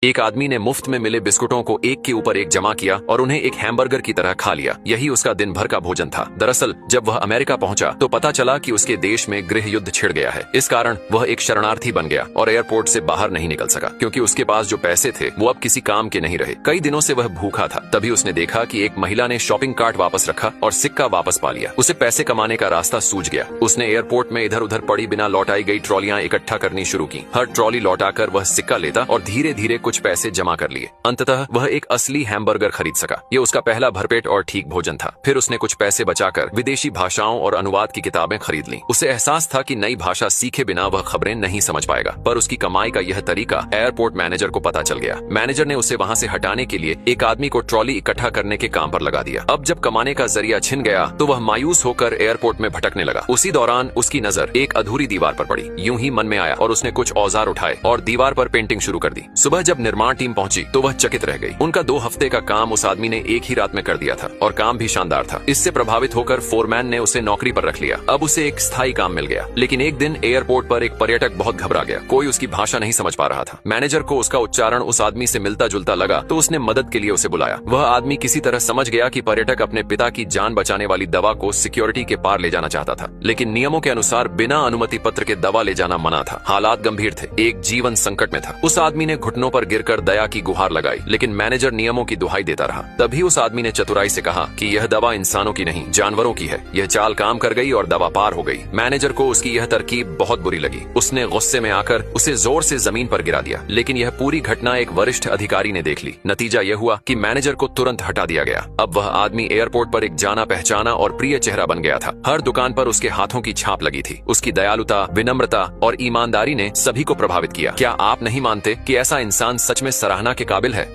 एक आदमी ने मुफ्त में मिले बिस्कुटों को एक के ऊपर एक जमा किया और उन्हें एक हैमबर्गर की तरह खा लिया। यही उसका दिन भर का भोजन था। दरअसल जब वह अमेरिका पहुंचा तो पता चला कि उसके देश में गृह युद्ध छिड़ गया है। इस कारण वह एक शरणार्थी बन गया और एयरपोर्ट से बाहर नहीं निकल सका, क्योंकि उसके पास जो पैसे थे वो अब किसी काम के नहीं रहे। कई दिनों से वह भूखा था। तभी उसने देखा कि एक महिला ने शॉपिंग कार्ट वापस रखा और सिक्का वापस पा लिया। उसे पैसे कमाने का रास्ता सूझ गया। उसने एयरपोर्ट में इधर उधर पड़ी बिना लौटाई गई ट्रॉलियां इकट्ठा करनी शुरू की। हर ट्रॉली लौटाकर वह सिक्का लेता और धीरे धीरे कुछ पैसे जमा कर लिए। अंततः वह एक असली हैमबर्गर खरीद सका। ये उसका पहला भरपेट और ठीक भोजन था। फिर उसने कुछ पैसे बचाकर विदेशी भाषाओं और अनुवाद की किताबें खरीद लीं। उसे एहसास था कि नई भाषा सीखे बिना वह खबरें नहीं समझ पाएगा। पर उसकी कमाई का यह तरीका एयरपोर्ट मैनेजर को पता चल गया। मैनेजर ने उसे वहां से हटाने के लिए एक आदमी को ट्रॉली इकट्ठा करने के काम पर लगा दिया। अब जब कमाने का जरिया छिन गया तो वह मायूस होकर एयरपोर्ट में भटकने लगा। उसी दौरान उसकी नजर एक अधूरी दीवार पर पड़ी। यूं ही मन में आया और उसने कुछ औजार उठाए और दीवार पर पेंटिंग शुरू कर दी। सुबह जब निर्माण टीम पहुंची तो वह चकित रह गई। उनका 2 हफ्ते का काम उस आदमी ने एक ही रात में कर दिया था और काम भी शानदार था। इससे प्रभावित होकर फोरमैन ने उसे नौकरी पर रख लिया। अब उसे एक स्थायी काम मिल गया। लेकिन एक दिन एयरपोर्ट पर एक पर्यटक बहुत घबरा गया। कोई उसकी भाषा नहीं समझ पा रहा था। मैनेजर को उसका उच्चारण उस आदमी से मिलता जुलता लगा तो उसने मदद के लिए उसे बुलाया। वह आदमी किसी तरह समझ गया कि पर्यटक अपने पिता की जान बचाने वाली दवा को सिक्योरिटी के पार ले जाना चाहता था, लेकिन नियमों के अनुसार बिना अनुमति पत्र के दवा ले जाना मना था। हालात गंभीर थे। एक जीवन संकट में था। उस आदमी ने घुटनों पर गिरकर दया की गुहार लगाई, लेकिन मैनेजर नियमों की दुहाई देता रहा। तभी उस आदमी ने चतुराई से कहा कि यह दवा इंसानों की नहीं, जानवरों की है। यह चाल काम कर गई और दवा पार हो गई। मैनेजर को उसकी यह तरकीब बहुत बुरी लगी। उसने गुस्से में आकर उसे जोर से जमीन पर गिरा दिया। लेकिन यह पूरी घटना एक वरिष्ठ अधिकारी ने देख ली। नतीजा यह हुआ कि मैनेजर को तुरंत हटा दिया गया। अब वह आदमी एयरपोर्ट पर एक जाना पहचाना और प्रिय चेहरा बन गया था। हर दुकान पर उसके हाथों की छाप लगी थी। उसकी दयालुता, विनम्रता और ईमानदारी ने सभी को प्रभावित किया। क्या आप नहीं मानते कि ऐसा इंसान सच में सराहना के काबिल है?